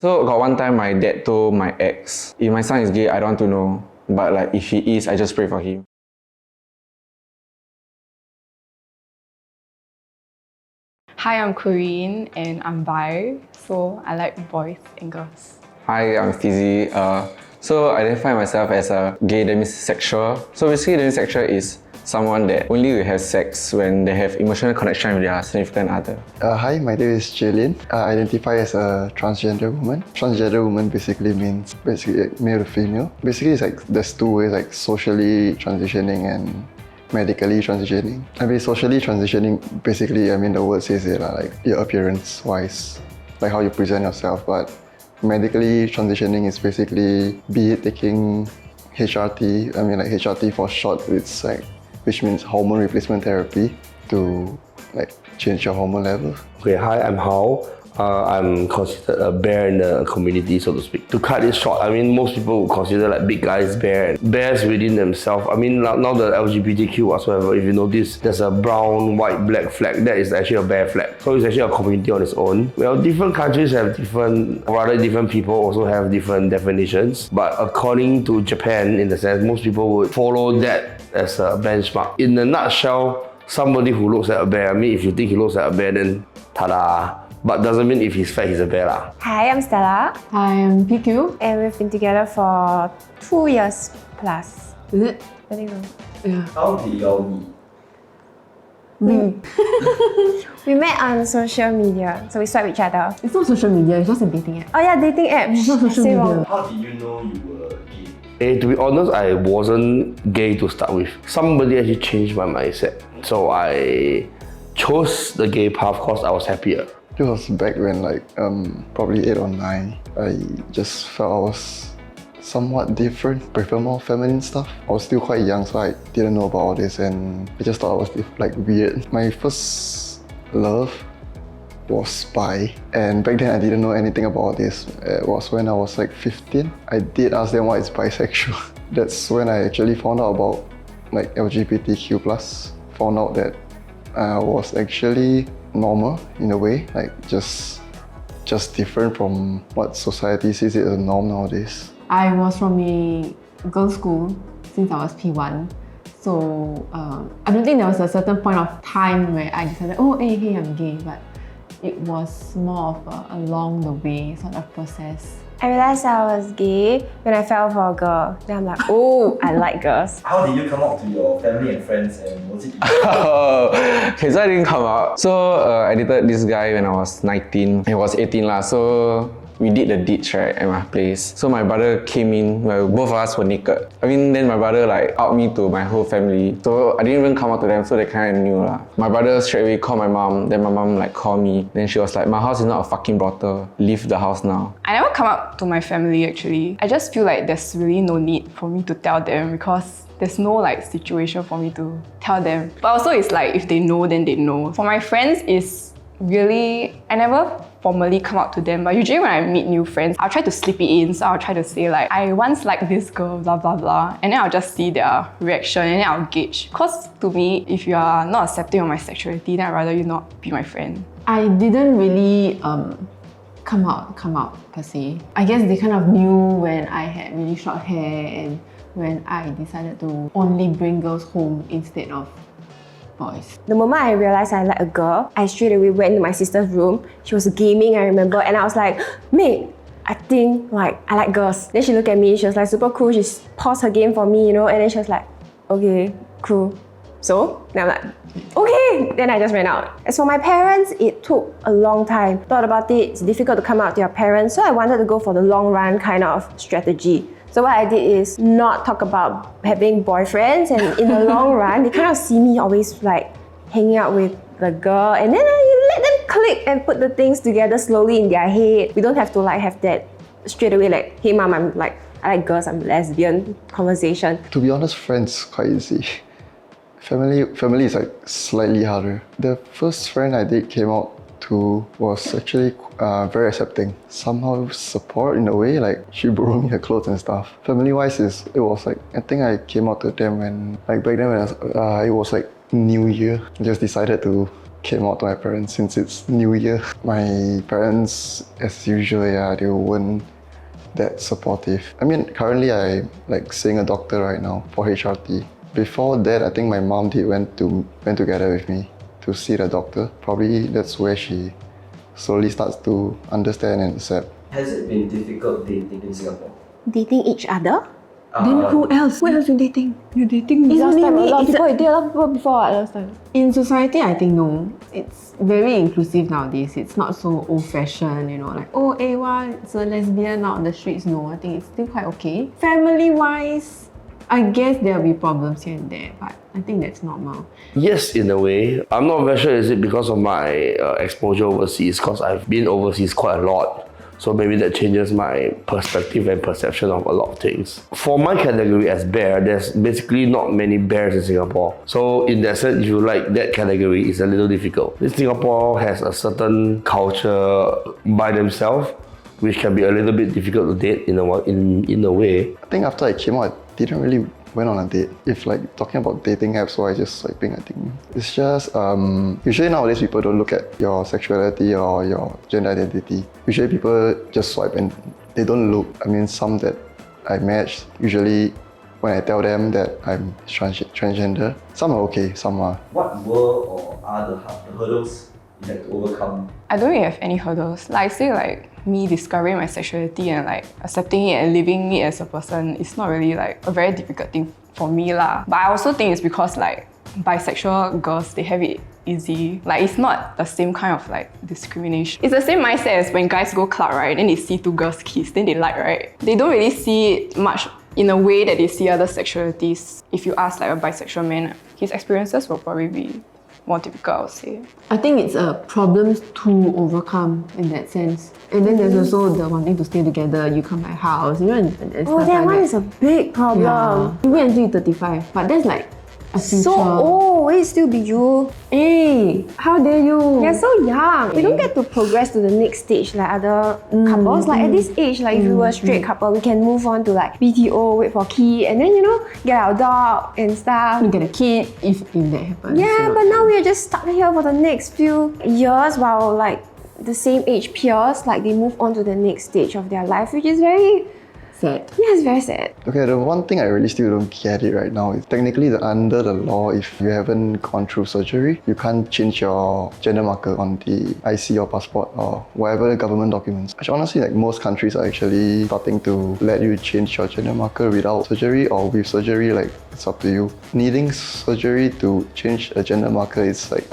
So got one time my dad told my ex, if my son is gay, I don't want to know. But like if he is, I just pray for him. Hi, I'm Corinne and I'm bi, so I like boys and girls. Hi, I'm Stizzy. So I identify myself as a gay demisexual. So basically demisexual is someone that only will have sex when they have emotional connection with their significant other. Hi, my name is Jaylin. I identify as a transgender woman. Transgender woman basically means male to female. Basically, it's like there's two ways, like socially transitioning and medically transitioning. I mean, socially transitioning, basically, I mean, the word says it, like your appearance wise, like how you present yourself. But medically transitioning is basically be it taking HRT, I mean like HRT for short, it's like, which means hormone replacement therapy to like change your hormone levels. Okay, hi, I'm Hao. I'm considered a bear in the community, so to speak. To cut it short, I mean, most people would consider like big guys bear. Bears within themselves. I mean, now the LGBTQ whatsoever, if you notice, there's a brown, white, black flag. That is actually a bear flag. So it's actually a community on its own. Well, different countries have different people also have different definitions. But according to Japan, in the sense, most people would follow that as a benchmark. In a nutshell, somebody who looks like a bear, I mean, if you think he looks like a bear, then ta-da! But doesn't mean if he's fat, he's a bear lah. Hi, I'm Stella. Hi, I'm PQ. And we've been together for 2 years plus. Is it? I think so. Yeah. How did y'all meet? We met on social media, so we swipe each other. It's not social media, it's just a dating app. Oh yeah, dating app. It's not social Say media. wrong. How did you know you were gay? To be honest, I wasn't gay to start with. Somebody actually changed my mindset. So I chose the gay path because I was happier. This was back when like probably 8 or 9. I just felt I was somewhat different, prefer more feminine stuff. I was still quite young, so I didn't know about all this and I just thought I was like weird. My first love was bi, and back then I didn't know anything about this. It was when I was like 15. I did ask them what is bisexual. That's when I actually found out about like LGBTQ+. Found out that I was actually normal in a way, like just different from what society sees it as a norm nowadays. I was from a girls' school since I was P1. So I don't think there was a certain point of time where I decided, oh, hey, I'm gay, but it was more of a along the way sort of process. I realized I was gay when I fell for a girl. Then I'm like, oh, I like girls. How did you come out to your family and friends, and was it easy? Okay, so I didn't come out. So I dated this guy when I was 19. He was 18 lah. So we did the deeds right at my place. So my brother came in, well, both of us were naked. I mean, then my brother like out me to my whole family. So I didn't even come out to them, so they kind of knew lah. My brother straight away called my mom. Then my mom like called me. Then she was like, my house is not a fucking brothel. Leave the house now. I never come out to my family actually. I just feel like there's really no need for me to tell them because there's no like situation for me to tell them. But also it's like if they know, then they know. For my friends, it's really, I never formally come out to them, but usually when I meet new friends, I'll try to slip it in. So I'll try to say like, I once liked this girl, blah, blah, blah. And then I'll just see their reaction and then I'll gauge. Because to me, if you are not accepting of my sexuality, then I'd rather you not be my friend. I didn't really come out per se. I guess they kind of knew when I had really short hair and when I decided to only bring girls home instead of boys. The moment I realized I like a girl, I straight away went to my sister's room. She was gaming, I remember, and I was like, mate, I think like I like girls. Then she looked at me, she was like super cool. She paused her game for me, you know, and then she was like, okay, cool. So then I'm like, okay. Then I just ran out. As for my parents, it took a long time. Thought about it, it's difficult to come out to your parents, so I wanted to go for the long run kind of strategy. So what I did is not talk about having boyfriends, and in the long run, they kind of see me always like hanging out with the girl, and then you let them click and put the things together slowly in their head. We don't have to like have that straight away like, hey mom, I like girls, I'm lesbian conversation. To be honest, friends quite easy. Family is like slightly harder. The first friend I did came out to was actually very accepting. Somehow support in a way, like she borrowed me her clothes and stuff. Family wise, it was like, I think I came out to them when, like back then when it was like New Year. I just decided to came out to my parents since it's New Year. My parents, as usual, yeah, they weren't that supportive. I mean, currently I like seeing a doctor right now for HRT. Before that, I think my mom went together with me to see the doctor. Probably that's where she slowly starts to understand and accept. Has it been difficult dating in Singapore? Dating each other? Then who else? Who else you dating? You dating Last only time, a me. lot of It's people, you date a lot of people before last time. in society, I think no. It's very inclusive nowadays. It's not so old-fashioned, you know, like, oh, Awa, it's a lesbian out on the streets. No, I think it's still quite okay. Family-wise, I guess there'll be problems here and there, but I think that's normal. Yes, in a way. I'm not very sure is it because of my exposure overseas, because I've been overseas quite a lot. So maybe that changes my perspective and perception of a lot of things. For my category as bear, there's basically not many bears in Singapore. So in that sense, if you like that category, it's a little difficult. Singapore has a certain culture by themselves, which can be a little bit difficult to date in a way. I think after I came out, I didn't really went on a date. If like talking about dating apps, so I just swiping, I think it's just usually nowadays people don't look at your sexuality or your gender identity. Usually people just swipe and they don't look. I mean, some that I matched, usually when I tell them that I'm transgender, some are okay, some are. What were or are the hurdles you had to overcome? I don't really have any hurdles. Like I say, like me discovering my sexuality and like accepting it and living it as a person is not really like a very difficult thing for me lah. But I also think it's because like bisexual girls, they have it easy. Like it's not the same kind of like discrimination. It's the same mindset as when guys go club, right? Then they see two girls kiss, then they like, right? They don't really see it much in a way that they see other sexualities. If you ask like a bisexual man, his experiences will probably be more typical, I would say. I think it's a problem to overcome in that sense. And then there's also the wanting to stay together, you come my house, you know, and Oh, stuff that like one that. is a big problem. Yeah. You wait until you're 35, but that's like a future. So old, will it still be you? Hey, how dare you? You're so young. We don't get to progress to the next stage like other couples. Like at this age, like if we were a straight couple, we can move on to like BTO, wait for key, and then get our dog and stuff. You get a kid if that happens. Yeah, you know. but now we're just stuck here for the next few years while like the same age peers, like they move on to the next stage of their life, which is very sad. Yeah, it's very sad. Okay, the one thing I really still don't get it right now is technically under the law, if you haven't gone through surgery, you can't change your gender marker on the IC or passport or whatever government documents. Actually, honestly, like most countries are actually starting to let you change your gender marker without surgery or with surgery, like it's up to you. Needing surgery to change a gender marker is like,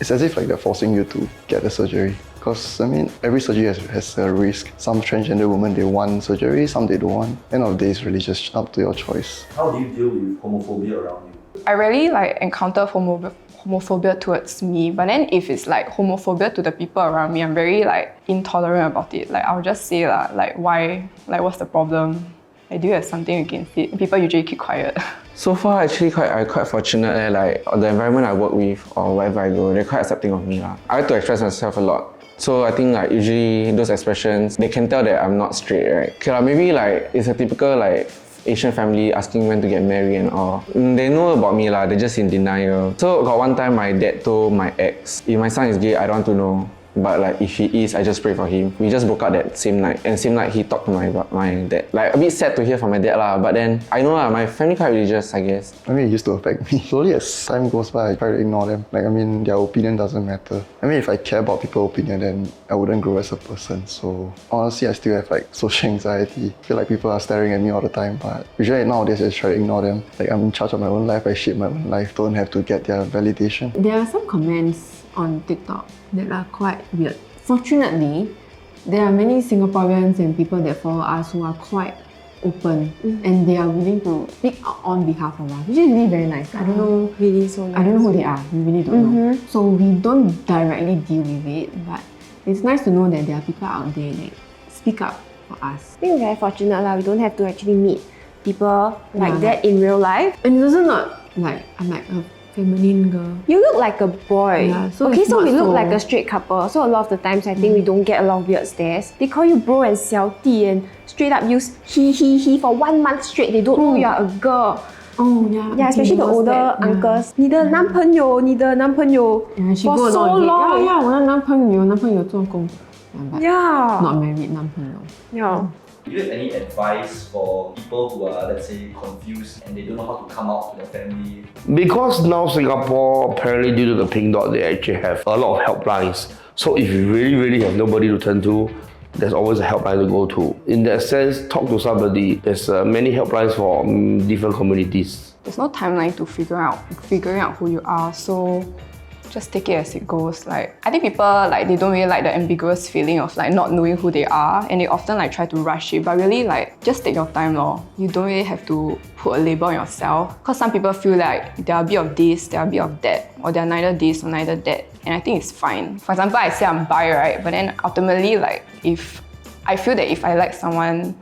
it's as if like they're forcing you to get the surgery. Because I mean, every surgery has a risk. Some transgender women, they want surgery, some they don't want. End of the day, it's really just up to your choice. How do you deal with homophobia around you? I rarely like encounter homophobia towards me, but then if it's like homophobia to the people around me, I'm very like intolerant about it. Like I'll just say like why, like what's the problem? Like, do you have something against it? And people usually keep quiet. So far, actually, I'm quite fortunate. Like the environment I work with or wherever I go, they're quite accepting of me lah. I like to express myself a lot. So I think like usually those expressions, they can tell that I'm not straight, right? Okay, maybe like it's a typical like Asian family asking when to get married and all. They know about me lah, they're just in denial. So got one time my dad told my ex, if my son is gay, I don't want to know. But like if he is, I just pray for him. We just broke up that same night, and same night he talked to my dad. Like a bit sad to hear from my dad lah, but then I know lah, my family quite religious, I guess. I mean, it used to affect me. Slowly as time goes by, I try to ignore them. Like, I mean, their opinion doesn't matter. I mean, if I care about people's opinion, then I wouldn't grow as a person. So honestly, I still have like social anxiety. I feel like people are staring at me all the time, but usually nowadays I just try to ignore them. Like, I'm in charge of my own life, I shape my own life, don't have to get their validation. There are some comments on TikTok that are quite weird. Fortunately, there are many Singaporeans and people that follow us who are quite open and they are willing to speak out on behalf of us, which is really very nice. I don't know, Really so nice. I don't know who they are. We really don't know. So we don't directly deal with it, but it's nice to know that there are people out there that speak up for us. I think we're very fortunate lah. We don't have to actually meet people like Yeah. that in real life. And it's also not like I'm like a feminine girl. You look like a boy. Yeah, so okay, it's so not we look so- like a straight couple. So a lot of the times I think we don't get a lot of weird stares. They call you bro and 小弟 and straight up use he for 1 month straight. They don't know you're a girl. Oh yeah. Yeah, especially the what's older that? uncles. 你的男朋友 Yeah, she for go so along with it. long. Yeah, 我的男朋友做工。But Yeah. not married 男朋友。 Yeah. Do you have any advice for people who are, let's say, confused and they don't know how to come out to their family? Because now Singapore, apparently due to the pink dot, they actually have a lot of helplines. So if you really have nobody to turn to, there's always a helpline to go to. In that sense, talk to somebody. There's many helplines for different communities. There's no timeline to figuring out who you are, so just take it as it goes. Like, I think people they don't really like the ambiguous feeling of not knowing who they are, and they often try to rush it. But really, just take your time, lor. You don't really have to put a label on yourself, because some people feel like they're a bit of this, they're a bit of that, or they're neither this or neither that, and I think it's fine. For example, I say I'm bi, right? But then ultimately, if I feel that if I like someone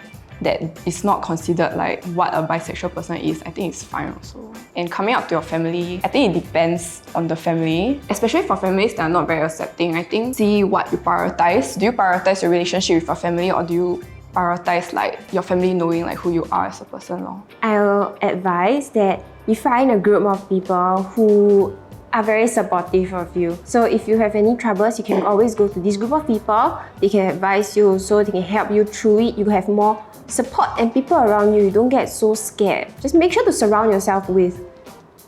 that is not considered what a bisexual person is, I think it's fine also. And coming out to your family, I think it depends on the family, especially for families that are not very accepting. I think see what you prioritize. Do you prioritize your relationship with your family, or do you prioritize your family knowing who you are as a person? I'll advise that you find a group of people who are very supportive of you. So if you have any troubles, you can always go to this group of people. They can advise you, so they can help you through it. You have more support and people around you. You don't get so scared. Just make sure to surround yourself with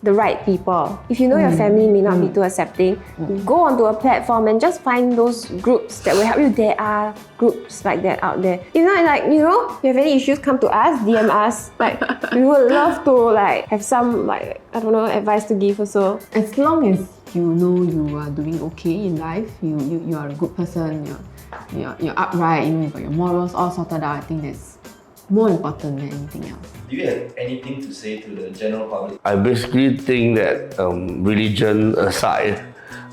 the right people. If you know your family may not be too accepting, go onto a platform and just find those groups that will help you. There are groups like that out there. If not, you have any issues, come to us, DM us. We would love to have some advice to give also. As long as you know you are doing okay in life, you are a good person, you're upright, you got your morals all sorted out, I think that's more important than anything else. Do you have anything to say to the general public? I basically think that religion aside,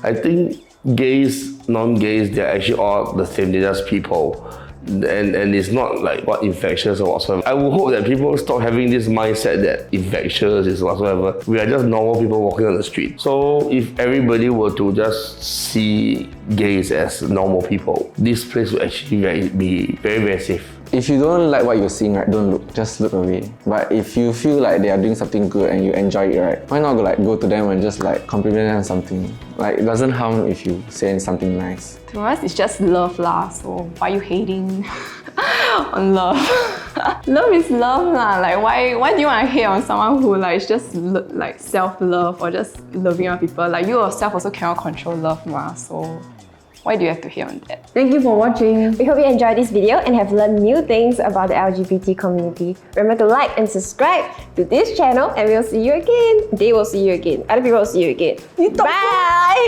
I think gays, non-gays, they're actually all the same. They're just people. And it's not what infectious or whatsoever. I would hope that people stop having this mindset that infectious is whatsoever. We are just normal people walking on the street. So if everybody were to just see gays as normal people, this place would actually be very safe. If you don't like what you're seeing, right, don't look. Just look away. But if you feel like they are doing something good and you enjoy it, right, why not go to them and just compliment them on something? It doesn't harm if you say something nice. To us, it's just love lah. So why are you hating on love? Love is love lah. Why do you want to hate on someone who is just self-love or just loving other people? You yourself also cannot control love ma. So why do you have to hate on that? Thank you for watching. We hope you enjoyed this video and have learned new things about the LGBT community. Remember to like and subscribe to this channel, and we'll see you again. They will see you again. Other people will see you again. Bye!